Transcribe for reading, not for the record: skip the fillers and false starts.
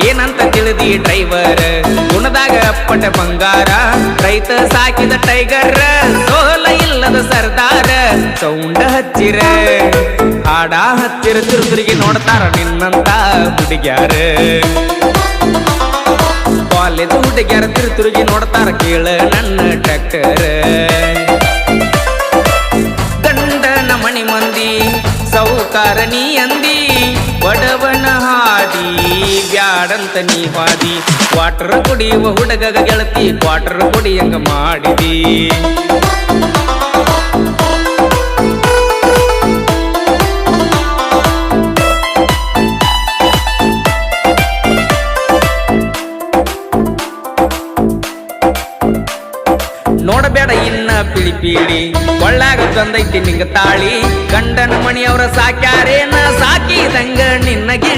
ಏನಂತ ತಿಳಿದಿ ಡ್ರೈವರ್ ಗುಣದಾಗ ಅಪ್ಪಟ ಬಂಗಾರ ರೈತ ಸಾಕಿದ ಟೈಗರ್ ಸೋಲ ಇಲ್ಲದ ಸರ್ದಾರ ಸೌಂಡ ಹಚ್ಚಿರ ಹಾಡ ಹಚ್ಚಿರ ತಿರುತಿರುಗಿ ನೋಡ್ತಾರ ನಿನ್ನಂತ ಹುಡುಗ್ಯಾರ ಕಾಲೇಜ್ ಹುಡುಗ್ಯಾರ ತಿರುತಿರುಗಿ ನೋಡ್ತಾರ ಕೇಳ ನನ್ನ ಟ್ರ್ಯಾಕ್ಟರ್ ಗಂಡನ ಮಣಿ ಮಂದಿ ಸೌಕಾರ ನೀ ಅಂದಿ ಬಡವನ ಹಾದಿ ಬ್ಯಾಡಂತ ನೀ ಹಾದಿ ಕ್ವಾಟರ್ ಕುಡಿಯುವ ಹುಡುಗಗ ಗೆಳತಿ ಕ್ವಾಟರ್ ಕುಡಿಯಂಗ ಮಾಡಿದಿ ನೋಡಬೇಡ ಇನ್ನ ಪಿಳಿ ಪೀಳಿ ಒಳ್ಳಾಗ ತಂದೈತಿ ನಿಂಗ ತಾಳಿ ಗಂಡನ ಮಣಿಯವರ ಸಾಕ್ಯಾರೇನ ಸಾಕಿದಂಗ ನಿನ್ನ ಗಿಳಿ